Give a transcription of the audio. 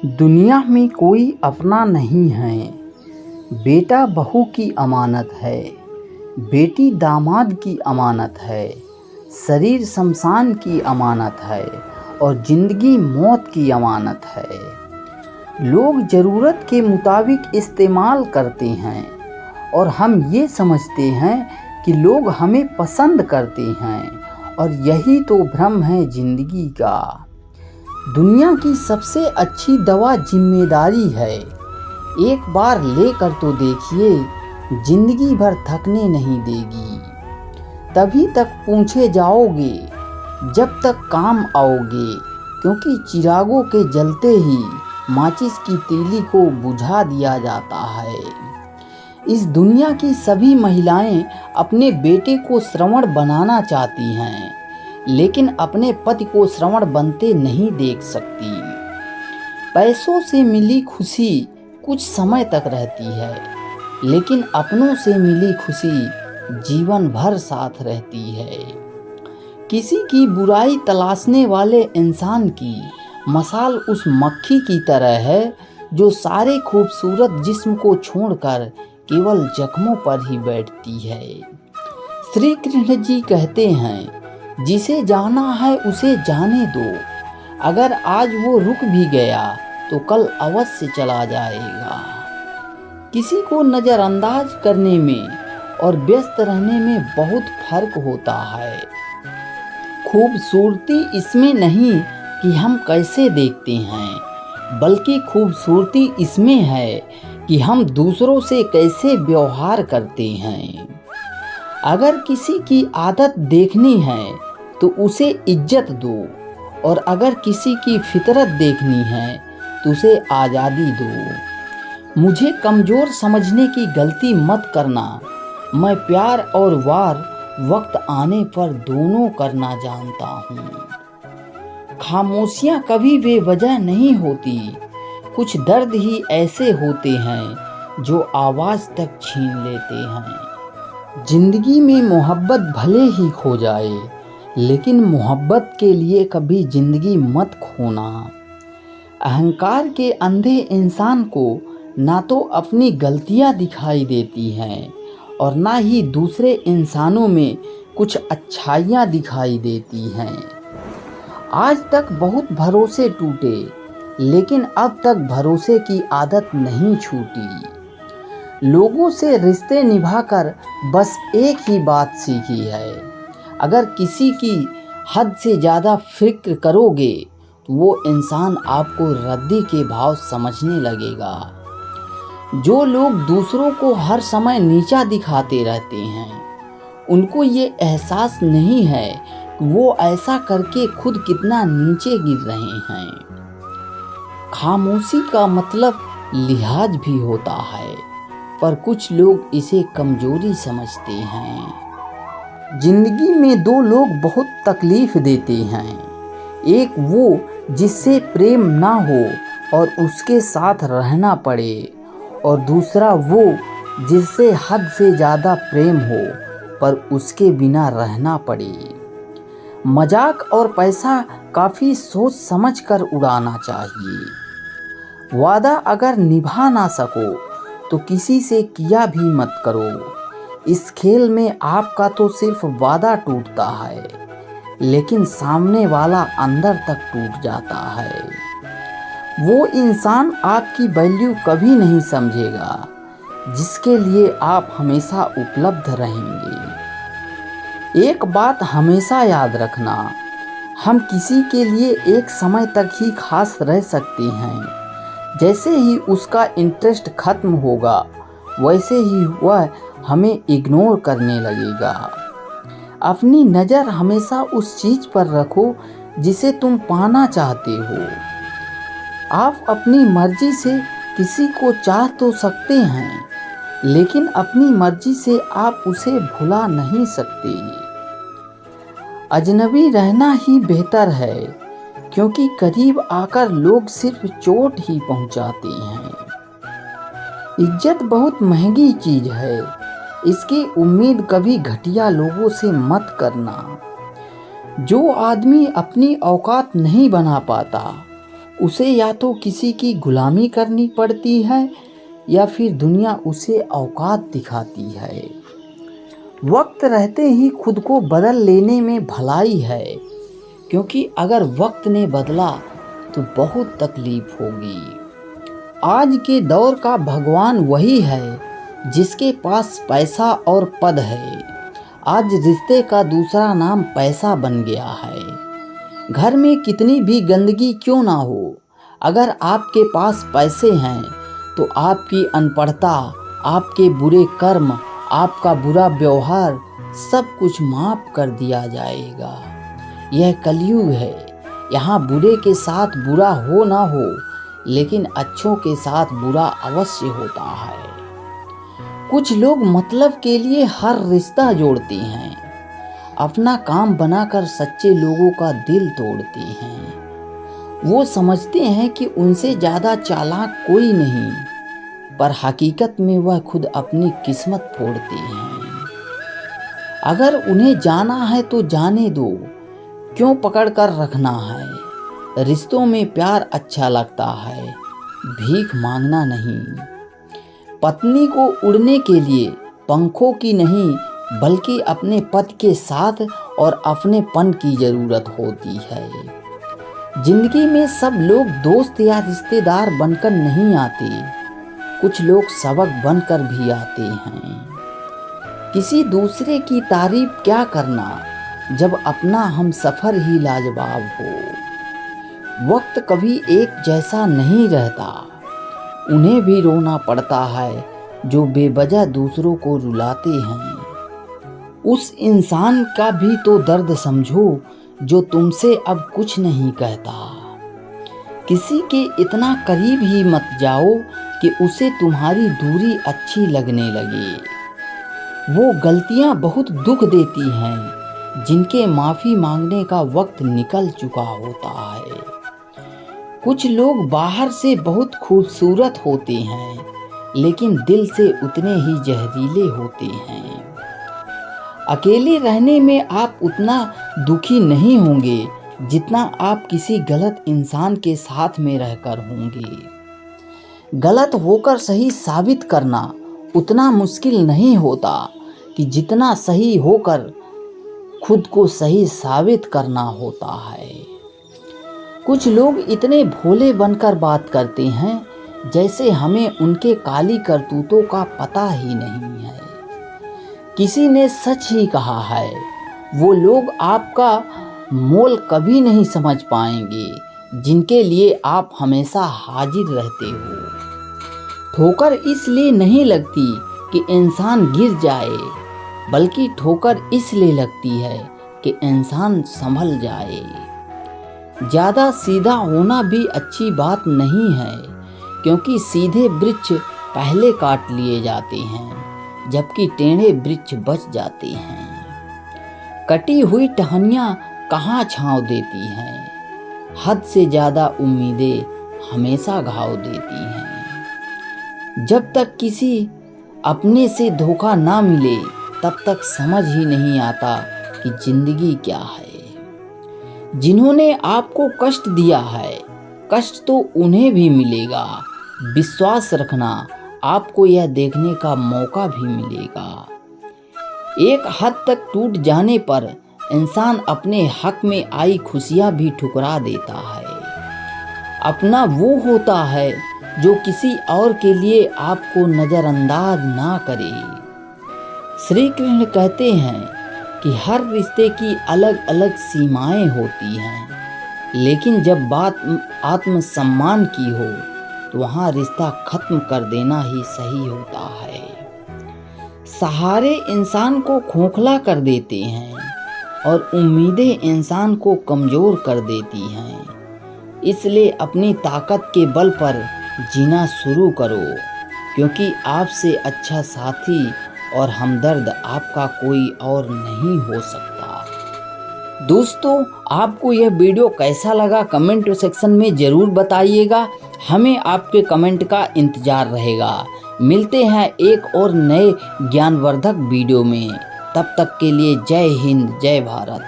दुनिया में कोई अपना नहीं है। बेटा बहू की अमानत है, बेटी दामाद की अमानत है, शरीर शमशान की अमानत है और ज़िंदगी मौत की अमानत है। लोग ज़रूरत के मुताबिक इस्तेमाल करते हैं और हम ये समझते हैं कि लोग हमें पसंद करते हैं, और यही तो भ्रम है ज़िंदगी का। दुनिया की सबसे अच्छी दवा जिम्मेदारी है। एक बार लेकर तो देखिए, जिंदगी भर थकने नहीं देगी। तभी तक पूछे जाओगे जब तक काम आओगे, क्योंकि चिरागों के जलते ही माचिस की तीली को बुझा दिया जाता है। इस दुनिया की सभी महिलाएं अपने बेटे को श्रवण बनाना चाहती हैं, लेकिन अपने पति को श्रवण बनते नहीं देख सकती। पैसों से मिली खुशी कुछ समय तक रहती है, लेकिन अपनों से मिली खुशी जीवन भर साथ रहती है। किसी की बुराई तलाशने वाले इंसान की मसाल उस मक्खी की तरह है जो सारे खूबसूरत जिस्म को छोड़कर केवल जख्मों पर ही बैठती है। श्री कृष्ण जी कहते हैं, जिसे जाना है उसे जाने दो। अगर आज वो रुक भी गया तो कल अवश्य चला जाएगा। किसी को नज़रअंदाज करने में और व्यस्त रहने में बहुत फर्क होता है। खूबसूरती इसमें नहीं कि हम कैसे देखते हैं, बल्कि खूबसूरती इसमें है कि हम दूसरों से कैसे व्यवहार करते हैं। अगर किसी की आदत देखनी है तो उसे इज्जत दो, और अगर किसी की फितरत देखनी है तो उसे आज़ादी दो। मुझे कमज़ोर समझने की गलती मत करना। मैं प्यार और वार वक्त आने पर दोनों करना जानता हूँ। खामोशियाँ कभी बेवजह नहीं होती। कुछ दर्द ही ऐसे होते हैं जो आवाज़ तक छीन लेते हैं। जिंदगी में मोहब्बत भले ही खो जाए, लेकिन मोहब्बत के लिए कभी ज़िंदगी मत खोना। अहंकार के अंधे इंसान को ना तो अपनी गलतियां दिखाई देती हैं और ना ही दूसरे इंसानों में कुछ अच्छाइयां दिखाई देती हैं। आज तक बहुत भरोसे टूटे, लेकिन अब तक भरोसे की आदत नहीं छूटी। लोगों से रिश्ते निभाकर बस एक ही बात सीखी है, अगर किसी की हद से ज़्यादा फिक्र करोगे तो वो इंसान आपको रद्दी के भाव समझने लगेगा। जो लोग दूसरों को हर समय नीचा दिखाते रहते हैं, उनको ये एहसास नहीं है कि वो ऐसा करके खुद कितना नीचे गिर रहे हैं। खामोशी का मतलब लिहाज भी होता है, पर कुछ लोग इसे कमजोरी समझते हैं। जिंदगी में दो लोग बहुत तकलीफ देते हैं। एक वो जिससे प्रेम ना हो और उसके साथ रहना पड़े, और दूसरा वो जिससे हद से ज़्यादा प्रेम हो पर उसके बिना रहना पड़े। मजाक और पैसा काफ़ी सोच समझ कर उड़ाना चाहिए। वादा अगर निभा ना सको तो किसी से किया भी मत करो। इस खेल में आपका तो सिर्फ वादा टूटता है, लेकिन सामने वाला अंदर तक टूट जाता है। वो इंसान आपकी वैल्यू कभी नहीं समझेगा जिसके लिए आप हमेशा उपलब्ध रहेंगे। एक बात हमेशा याद रखना, हम किसी के लिए एक समय तक ही खास रह सकते हैं। जैसे ही उसका इंटरेस्ट खत्म होगा, वैसे ही वह हमें इग्नोर करने लगेगा। अपनी नज़र हमेशा उस चीज़ पर रखो जिसे तुम पाना चाहते हो। आप अपनी मर्जी से किसी को चाह तो सकते हैं, लेकिन अपनी मर्जी से आप उसे भुला नहीं सकते। अजनबी रहना ही बेहतर है, क्योंकि करीब आकर लोग सिर्फ चोट ही पहुंचाते हैं। इज्जत बहुत महंगी चीज़ है, इसकी उम्मीद कभी घटिया लोगों से मत करना। जो आदमी अपनी औकात नहीं बना पाता, उसे या तो किसी की गुलामी करनी पड़ती है या फिर दुनिया उसे औकात दिखाती है। वक्त रहते ही खुद को बदल लेने में भलाई है, क्योंकि अगर वक्त ने बदला तो बहुत तकलीफ होगी। आज के दौर का भगवान वही है जिसके पास पैसा और पद है। आज रिश्ते का दूसरा नाम पैसा बन गया है। घर में कितनी भी गंदगी क्यों ना हो, अगर आपके पास पैसे हैं तो आपकी अनपढ़ता, आपके बुरे कर्म, आपका बुरा व्यवहार सब कुछ माफ़ कर दिया जाएगा। यह कलयुग है। यहाँ बुरे के साथ बुरा हो ना हो, लेकिन अच्छों के साथ बुरा अवश्य होता है। कुछ लोग मतलब के लिए हर रिश्ता जोड़ते हैं, अपना काम बनाकर सच्चे लोगों का दिल तोड़ते हैं। वो समझते हैं कि उनसे ज़्यादा चालाक कोई नहीं, पर हकीकत में वह खुद अपनी किस्मत फोड़ते हैं। अगर उन्हें जाना है तो जाने दो, क्यों पकड़ कर रखना है। रिश्तों में प्यार अच्छा लगता है, भीख मांगना नहीं। पत्नी को उड़ने के लिए पंखों की नहीं, बल्कि अपने पति के साथ और अपनेपन की ज़रूरत होती है। जिंदगी में सब लोग दोस्त या रिश्तेदार बनकर नहीं आते, कुछ लोग सबक बनकर भी आते हैं। किसी दूसरे की तारीफ क्या करना जब अपना हम सफ़र ही लाजवाब हो। वक्त कभी एक जैसा नहीं रहता, उन्हें भी रोना पड़ता है जो बेवजह दूसरों को रुलाते हैं। उस इंसान का भी तो दर्द समझो जो तुमसे अब कुछ नहीं कहता। किसी के इतना करीब ही मत जाओ कि उसे तुम्हारी दूरी अच्छी लगने लगे। वो गलतियां बहुत दुख देती हैं जिनके माफ़ी मांगने का वक्त निकल चुका होता है। कुछ लोग बाहर से बहुत खूबसूरत होते हैं, लेकिन दिल से उतने ही जहरीले होते हैं। अकेले रहने में आप उतना दुखी नहीं होंगे जितना आप किसी गलत इंसान के साथ में रहकर होंगे। गलत होकर सही साबित करना उतना मुश्किल नहीं होता कि जितना सही होकर खुद को सही साबित करना होता है। कुछ लोग इतने भोले बनकर बात करते हैं जैसे हमें उनके काली करतूतों का पता ही नहीं है। किसी ने सच ही कहा है, वो लोग आपका मोल कभी नहीं समझ पाएंगे जिनके लिए आप हमेशा हाजिर रहते हो। ठोकर इसलिए नहीं लगती कि इंसान गिर जाए, बल्कि ठोकर इसलिए लगती है कि इंसान संभल जाए। ज़्यादा सीधा होना भी अच्छी बात नहीं है, क्योंकि सीधे वृक्ष पहले काट लिए जाते हैं, जबकि टेढ़े वृक्ष बच जाते हैं। कटी हुई टहनियाँ कहाँ छाँव देती हैं, हद से ज़्यादा उम्मीदें हमेशा घाव देती हैं। जब तक किसी अपने से धोखा ना मिले, तब तक समझ ही नहीं आता कि जिंदगी क्या है। जिन्होंने आपको कष्ट दिया है, कष्ट तो उन्हें भी मिलेगा। विश्वास रखना, आपको यह देखने का मौका भी मिलेगा। एक हद तक टूट जाने पर इंसान अपने हक में आई खुशियाँ भी ठुकरा देता है। अपना वो होता है जो किसी और के लिए आपको नज़रअंदाज ना करे। श्री कृष्ण कहते हैं कि हर रिश्ते की अलग अलग सीमाएं होती हैं, लेकिन जब बात आत्मसम्मान की हो तो वहाँ रिश्ता खत्म कर देना ही सही होता है। सहारे इंसान को खोखला कर देते हैं और उम्मीदें इंसान को कमज़ोर कर देती हैं। इसलिए अपनी ताकत के बल पर जीना शुरू करो, क्योंकि आपसे अच्छा साथी और हमदर्द आपका कोई और नहीं हो सकता। दोस्तों, आपको यह वीडियो कैसा लगा कमेंट सेक्शन में ज़रूर बताइएगा। हमें आपके कमेंट का इंतज़ार रहेगा। मिलते हैं एक और नए ज्ञानवर्धक वीडियो में। तब तक के लिए जय हिंद, जय भारत।